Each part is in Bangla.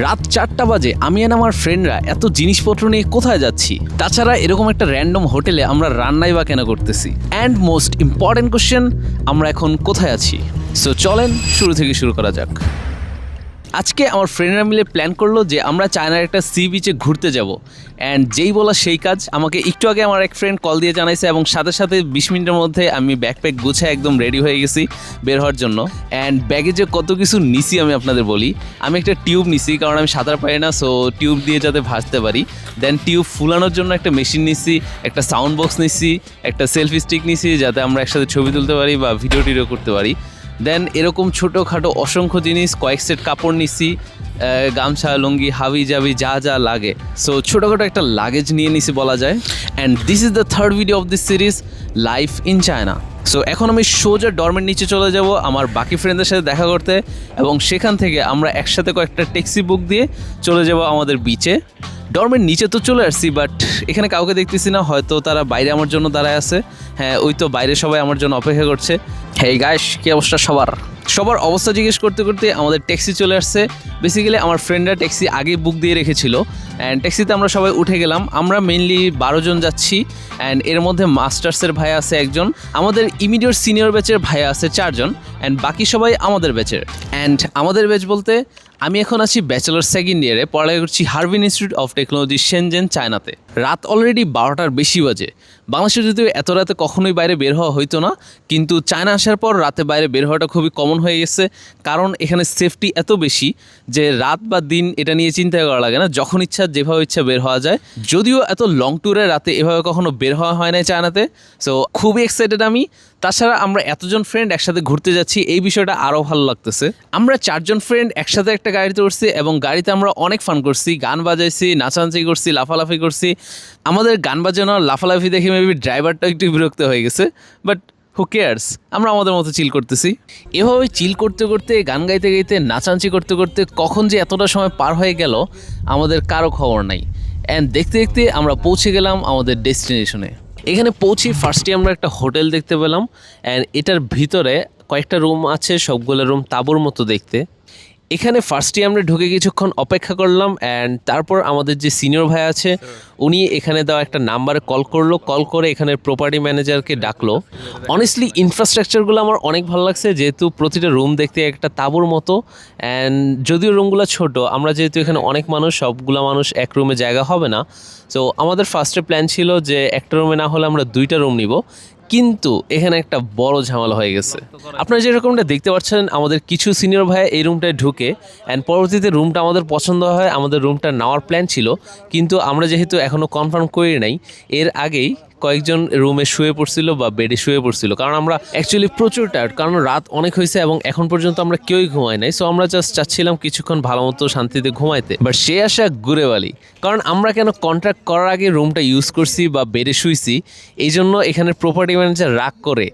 রাত 4টা বাজে আমি আর আমার ফ্রেন্ডরা এত জিনিসপত্র নিয়ে কোথায় যাচ্ছি? তাছাড়া এরকম একটা র্যান্ডম হোটেলে আমরা রান্নাই বা কেন করতেছি? অ্যান্ড মোস্ট ইম্পর্টেন্ট কোশ্চেন, আমরা এখন কোথায় আছি? সো চলেন শুরু থেকে শুরু করা যাক। আজকে আমার ফ্রেন্ডরা মিলে প্ল্যান করলো যে আমরা চায়নার একটা সি বিচে ঘুরতে যাব। অ্যান্ড যেই বলা সেই কাজ, আমাকে একটু আগে আমার এক ফ্রেন্ড কল দিয়ে জানাইছে এবং সাথে সাথে 20 মিনিটের মধ্যে আমি ব্যাকপ্যাক গুছে একদম রেডি হয়ে গেছি বের হওয়ার জন্য। অ্যান্ড ব্যাগে যে কত কিছু নিছি আমি আপনাদের বলি। আমি একটা টিউব নিছি, কারণ আমি সাঁতার পারি না, সো টিউব দিয়ে যাতে ভাসতে পারি। দেন টিউব ফুলানোর জন্য একটা মেশিন নিছি, একটা সাউন্ড বক্স নিছি, একটা সেলফি স্টিক নিছি যাতে আমরা একসাথে ছবি তুলতে পারি বা ভিডিও টিডিও করতে পারি। দেন এরকম ছোটোখাটো অসংখ্য জিনিস, কয়েক সেট কাপড় নিছি, গামছা, লুঙ্গি, হাবি জাবি যা যা লাগে। সো ছোটোখাটো একটা লাগেজ নিয়ে নিছি বলা যায়। And this is the third video of this series, life in China. So এখন আমি সোজা ডরমের নিচে চলে যাব আমার বাকি ফ্রেন্ডদের সাথে দেখা করতে, এবং সেখান থেকে আমরা একসাথে কয়েকটা ট্যাক্সি বুক দিয়ে চলে যাব আমাদের বিচে। ডরমের নিচে তো চলে আসছি, বাট এখানে কাউকে দেখতেছি না, হয়তো তারা বাইরে আমার জন্য দাঁড়ায় আছে। হ্যাঁ, ওই তো বাইরে সবাই আমার জন্য অপেক্ষা করছে। হেই গাইস, কী অবস্থা সবার অবস্থা জিজ্ঞেস করতে করতে আমাদের ট্যাক্সি চলে আসছে। বেসিক্যালি আমার ফ্রেন্ডরা ট্যাক্সি আগেই বুক দিয়ে রেখেছিল, অ্যান্ড ট্যাক্সিতে আমরা সবাই উঠে গেলাম। আমরা মেইনলি 12 জন যাচ্ছি, অ্যান্ড এর মধ্যে মাস্টার্সের ভাই আছে একজন, আমাদের ইমিডিয়েট সিনিয়র ব্যাচের ভাই আছে 4 জন, অ্যান্ড বাকি সবাই আমাদের ব্যাচের। অ্যান্ড আমাদের ব্যাচ বলতে আমি এখন আছি ব্যাচেলর সেকেন্ড ইয়ারে, পড়ালেখা করছি Harbin Institute of Technology Shenzhen, চায়নাতে। রাত অলরেডি 12টার বেশি বাজে। বাংলাদেশে যদিও এত রাতে কখনোই বাইরে বের হওয়া হইতো না, কিন্তু চায়না আসার পর রাতে বাইরে বের হওয়াটা খুবই কমন হয়ে গেছে, কারণ এখানে সেফটি এত বেশি যে রাত বা দিন এটা নিয়ে চিন্তা করা লাগে না, যখন ইচ্ছা যেভাবে ইচ্ছা বের হওয়া যায়। যদিও এত লং ট্যুরে রাতে এভাবে কখনো বের হওয়া হয় না চায়নাতে, সো খুবই এক্সাইটেড আমি। তাছাড়া আমরা এতজন ফ্রেন্ড একসাথে ঘুরতে যাচ্ছি, এই বিষয়টা আরও ভালো লাগতেছে। আমরা 4 জন ফ্রেন্ড একসাথে একটা গাড়িতে উঠছি, এবং গাড়িতে আমরা অনেক ফান করছি, গান বাজাইছি, নাচানাচি করছি, লাফালাফি করছি। আমাদের গান বাজানো লাফালাফি দেখে মেবি ড্রাইভারটা একটু বিরক্ত হয়ে গেছে, বাট হু কেয়ার্স, আমরা আমাদের মতো চিল করতেছি। এভাবে চিল করতে করতে, গান গাইতে গাইতে, নাচানাচি করতে করতে কখন যে এতটা সময় পার হয়ে গেল আমাদের কারো খবর নাই। অ্যান্ড দেখতে দেখতে আমরা পৌঁছে গেলাম আমাদের ডেস্টিনেশনে। এখানে পৌঁছি ফার্স্টে আমরা একটা হোটেল দেখতে পেলাম, অ্যান্ড এটার ভিতরে কয়েকটা রুম আছে, সবগুলো রুম তাঁবুর মতো দেখতে। এখানে ফার্স্টে আমরা ঢুকে কিছুক্ষণ অপেক্ষা করলাম, অ্যান্ড তারপর আমাদের যে সিনিয়র ভাই আছে উনি এখানে দেওয়া একটা নাম্বারে কল করলো, কল করে এখানের প্রপার্টি ম্যানেজারকে ডাকলো। অনেস্টলি ইনফ্রাস্ট্রাকচারগুলো আমার অনেক ভালো লাগছে, যেহেতু প্রতিটা রুম দেখতে একটা তাঁবুর মতো। অ্যান্ড যদিও রুমগুলো ছোট, আমরা যেহেতু এখানে অনেক মানুষ, সবগুলো মানুষ এক রুমে জায়গা হবে না, তো আমাদের ফার্স্টে প্ল্যান ছিল যে একটা রুমে না হলে আমরা 2টা রুম নিব। কিন্তু এখানে একটা বড় ঝামেলা হয়ে গেছে। আপনারা যেরকমটা দেখতে পাচ্ছেন, আমাদের কিছু সিনিয়র ভাই এই রুমটায় ঢুকে, অ্যান্ড পরবর্তীতে রুমটা আমাদের পছন্দ হয়, আমাদের রুমটা নেওয়ার প্ল্যান ছিল, কিন্তু আমরা যেহেতু এখনও কনফার্ম করি নাই, এর আগেই কয়েকজন রুমে শুয়ে পড়ছিল বা বেডে শুয়ে পড়ছিল, কারণ আমরা অ্যাকচুয়ালি প্রচুর টায়ার্ড, কারণ রাত অনেক হয়েছে এবং এখন পর্যন্ত আমরা কেউই ঘুমাই নাই। সো আমরা জাস্ট চাচ্ছিলাম কিছুক্ষণ ভালো মতো শান্তিতে ঘুমাইতে। বাট সে আসা ঘুরে বালি, কারণ আমরা কেন কন্ট্রাক্ট করার আগে রুমটা ইউজ করছি বা বেডে শুইছি, এই জন্য এখানে প্রপার্টি ম্যানেজার রাগ করে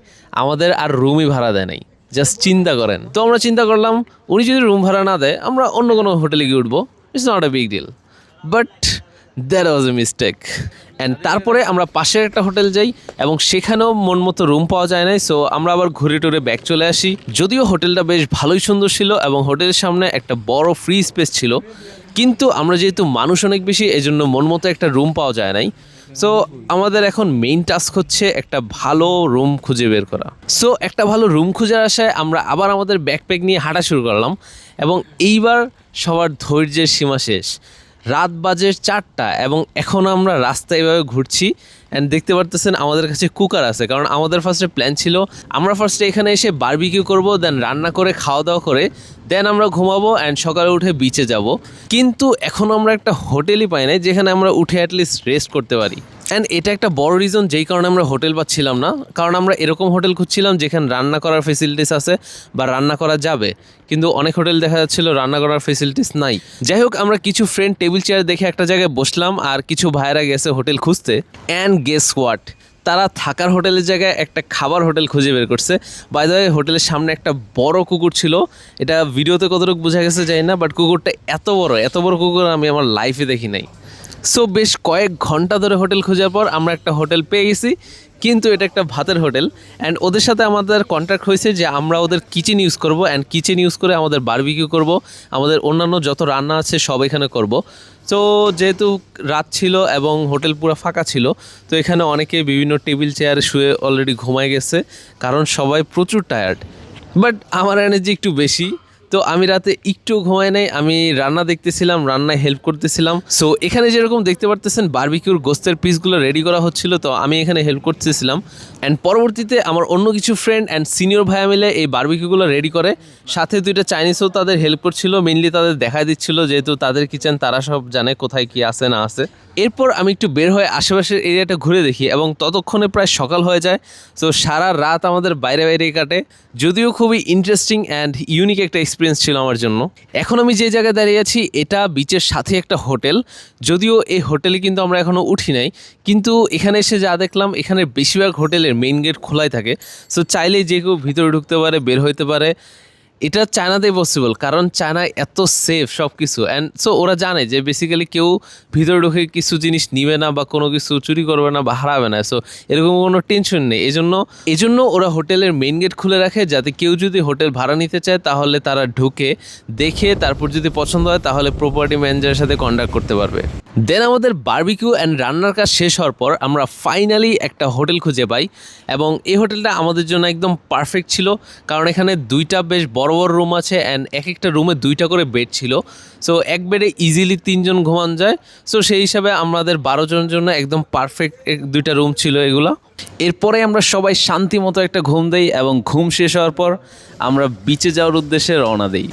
আমাদের আর রুমই ভাড়া দেয় নাই। জাস্ট চিন্তা করেন। তো আমরা চিন্তা করলাম, উনি যদি রুম ভাড়া না দেয় আমরা অন্য কোনো হোটেলে গিয়ে উঠবো, it's not a big deal. But that was a mistake. And তারপরে আমরা পাশের একটা হোটেল যাই, এবং সেখানেও মন মতো রুম পাওয়া যায় নাই। সো আমরা আবার ঘুরে টুরে ব্যাক চলে আসি। যদিও হোটেলটা বেশ ভালোই সুন্দর ছিল, এবং হোটেলের সামনে একটা বড় ফ্রি স্পেস ছিল, কিন্তু আমরা যেহেতু মানুষ অনেক বেশি, এই জন্য মন মতো একটা রুম পাওয়া যায় নাই। সো আমাদের এখন মেইন টাস্ক হচ্ছে একটা ভালো রুম খুঁজে বের করা। সো একটা ভালো রুম খুঁজার আশায় আমরা আবার আমাদের ব্যাকপ্যাক নিয়ে হাঁটা শুরু করলাম, এবং এইবার সবার ধৈর্যের সীমা শেষ। রাত বাজে 4টা, এবং এখন আমরা রাস্তায় এভাবে ঘুরছি, অ্যান্ড দেখতে পারতেছেন আমাদের কাছে কুকার আছে, কারণ আমাদের ফার্স্টে প্ল্যান ছিল আমরা ফার্স্টে এখানে এসে বারবিকিউ করব, দেন রান্না করে খাওয়া দাওয়া করে দেন আমরা ঘুমাবো, অ্যান্ড সকালে উঠে বিচে যাব। কিন্তু এখন আমরা একটা হোটেলই পাই নাই যেখানে আমরা উঠে অ্যাটলিস্ট রেস্ট করতে পারি। অ্যান্ড এটা একটা বড় রিজন যেই কারণে আমরা হোটেল পাচ্ছিলাম না, কারণ আমরা এরকম হোটেল খুঁজছিলাম যেখানে রান্না করার ফেসিলিটিস আছে বা রান্না করা যাবে, কিন্তু অনেক হোটেল দেখা যাচ্ছিল রান্না করার ফেসিলিটিস নাই। যাই হোক, আমরা কিছু ফ্রেন্ড টেবিল চেয়ার দেখে একটা জায়গায় বসলাম, আর কিছু ভাইয়েরা গেছে হোটেল খুঁজতে। অ্যান্ড গেস হোয়াট, তারা থাকার হোটেলের জায়গায় একটা খাবার হোটেল খুঁজে বের করছে। বাই দ্য ওয়ে, হোটেলের সামনে একটা বড় কুকুর ছিল, এটা ভিডিওতে কতটুকু বোঝা গেছে জানি না, বাট কুকুরটা এত বড় কুকুর আমি আমার লাইফে দেখি নাই। সো বেশ কয়েক ঘন্টা ধরে হোটেল খোঁজার পর আমরা একটা হোটেল পেয়ে গেছি, কিন্তু এটা একটা ভাতের হোটেল অ্যান্ড ওদের সাথে আমাদের কন্ট্যাক্ট হয়েছে যে আমরা ওদের কিচেন ইউজ করব অ্যান্ড কিচেন ইউজ করে আমাদের বারবিকিউ করব, আমাদের অন্যান্য যত রান্না আছে সব এখানে করব। তো যেহেতু রাত ছিল এবং হোটেল পুরো ফাঁকা ছিল, তো এখানে অনেকে বিভিন্ন টেবিল চেয়ারে শুয়ে অলরেডি ঘুমায় গেছে, কারণ সবাই প্রচুর টায়ার্ড। বাট আমার এনার্জি একটু বেশি, তো আমি রাতে একটু ঘুমাই নাই, আমি রান্না দেখতেছিলাম, রান্নায় হেল্প করতেছিলাম। সো এখানে যেরকম দেখতে পারতেছেন বারবিকিউর গোস্তের পিসগুলো রেডি করা হচ্ছিল, তো আমি এখানে হেল্প করতেছিলাম। অ্যান্ড পরবর্তীতে আমার অন্য কিছু ফ্রেন্ড অ্যান্ড সিনিয়র ভাইয়া মিলে এই বারবিকিউগুলো রেডি করে, সাথে দুইটা চাইনিজও তাদের হেল্প করছিল, মেইনলি তাদের দেখা দিচ্ছিল যেহেতু তাদের কিচেন, তারা সব জানে কোথায় কি আছে না আছে। এরপর আমি একটু বের হয়ে আশেপাশের এরিয়াটা ঘুরে দেখি এবং ততক্ষণে প্রায় সকাল হয়ে যায়। সো সারা রাত আমাদের বাইরে বাইরেই কাটে, যদিও খুবই ইন্টারেস্টিং অ্যান্ড ইউনিক একটা এক্সপিরিয়েন্স ছিল আমার জন্য। এখন আমি যে জায়গায় দাঁড়িয়ে আছি এটা বিচের সাথে একটা হোটেল, যদিও এই হোটেলে কিন্তু আমরা এখনও উঠি নাই, কিন্তু এখানে এসে যা দেখলাম এখানে বেশিরভাগ হোটেলের মেইন গেট খোলাই থাকে। সো চাইলেই যে কেউ ভিতরে ঢুকতে পারে, বের হইতে পারে। এটা চায়নাতেই পসিবল, কারণ চায়নায় এত সেফ সব কিছু। অ্যান্ড সো ওরা জানে যে বেসিক্যালি কেউ ভিতরে ঢুকে কিছু জিনিস নিবে না বা কোনো কিছু চুরি করবে না বা হারাবে না। সো এরকম কোনো টেনশন নেই। এজন্য ওরা হোটেলের মেইন গেট খুলে রাখে, যাতে কেউ যদি হোটেল ভাড়া নিতে চায় তাহলে তারা ঢুকে দেখে তারপর যদি পছন্দ হয় তাহলে প্রপার্টি ম্যানেজারের সাথে কন্ট্যাক্ট করতে পারবে। দেন আমাদের বারবিকিউ অ্যান্ড রান্নার কাজ শেষ হওয়ার পর আমরা ফাইনালি একটা হোটেল খুঁজে পাই, এবং এই হোটেলটা আমাদের জন্য একদম পারফেক্ট ছিল, কারণ এখানে দুইটা বেশ বড় বড় রুম আছে অ্যান্ড এক একটা রুমে দুইটা করে বেড ছিল। সো এক বেডে ইজিলি 3 জন ঘুমান যায়। সো সেই হিসাবে আমাদের 12 জনের জন্য একদম পারফেক্ট দুইটা রুম ছিল এগুলো। এরপরে আমরা সবাই শান্তি মতো একটা ঘুম দেই এবং ঘুম শেষ হওয়ার পর আমরা বিচে যাওয়ার উদ্দেশ্যে রওনা দিই।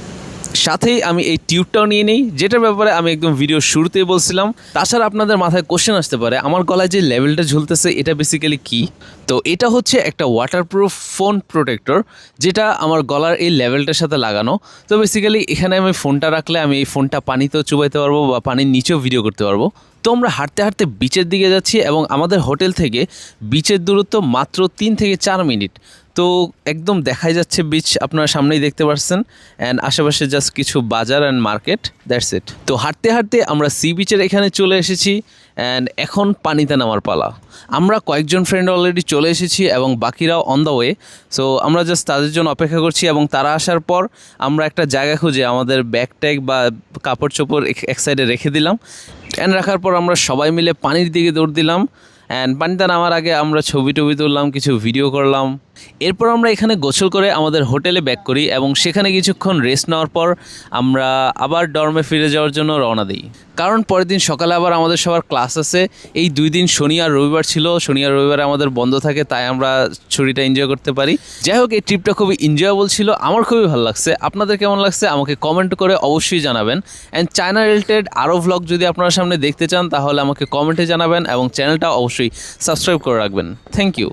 সাথেই আমি এই টিউবটাও নিয়ে নিই, যেটার ব্যাপারে আমি একদম ভিডিও শুরুতেই বলছিলাম। তাছাড়া আপনাদের মাথায় কোশ্চেন আসতে পারে আমার গলায় যে লেভেলটা ঝুলতেছে এটা বেসিক্যালি কি। তো এটা হচ্ছে একটা ওয়াটারপ্রুফ ফোন প্রোটেক্টর, যেটা আমার গলার এই লেভেলটার সাথে লাগানো। তো বেসিক্যালি এখানে আমি ফোনটা রাখলে আমি এই ফোনটা পানিতেও চুবাইতে পারবো বা পানির নিচেও ভিডিও করতে পারবো। তো আমরা হাঁটতে হাঁটতে বিচের দিকে যাচ্ছি এবং আমাদের হোটেল থেকে বিচের দূরত্ব মাত্র 3 থেকে 4 মিনিট। তো একদম দেখাই যাচ্ছে বিচ, আপনারা সামনেই দেখতে পাচ্ছেন, অ্যান্ড আশেপাশে জাস্ট কিছু বাজার অ্যান্ড মার্কেট, দ্যাটস ইট। তো হাঁটতে হাঁটতে আমরা সি বিচের এখানে চলে এসেছি অ্যান্ড এখন পানিতে নামার পালা। আমরা কয়েকজন ফ্রেন্ড অলরেডি চলে এসেছি এবং বাকিরাও অন দ্য ওয়ে। সো আমরা জাস্ট তাদের জন্য অপেক্ষা করছি এবং তারা আসার পর আমরা একটা জায়গা খুঁজে আমাদের ব্যাগ ট্যাগ বা কাপড় চোপড় এক সাইডে রেখে দিলাম। অ্যান্ড রাখার পর আমরা সবাই মিলে পানির দিকে দৌড় দিলাম অ্যান্ড পানিতে নামার আগে আমরা ছবি টবি তুললাম, কিছু ভিডিও করলাম। এরপর আমরা এখানে গোসল করে আমাদের হোটেলে ব্যাক করি এবং সেখানে কিছুক্ষণ রেস্ট নেওয়ার পর আমরা আবার ডর্মে ফিরে যাওয়ার জন্য রওনা দিই, কারণ পরের দিন সকালে আবার আমাদের সবার ক্লাস আছে। এই 2 দিন শনি আর রবিবার ছিল, শনি আর রবিবারে আমাদের বন্ধ থাকে, তাই আমরা ছুটিটা এনজয় করতে পারি। যাই হোক, এই ট্রিপটা খুবই এনজয়েবল ছিল, আমার খুবই ভালো লাগছে। আপনাদের কেমন লাগছে আমাকে কমেন্ট করে অবশ্যই জানাবেন। অ্যান্ড চায়না রিলেটেড আরও ভ্লগ যদি আপনারা সামনে দেখতে চান তাহলে আমাকে কমেন্টে জানাবেন এবং চ্যানেলটা অবশ্যই সাবস্ক্রাইব করে রাখবেন। Thank you.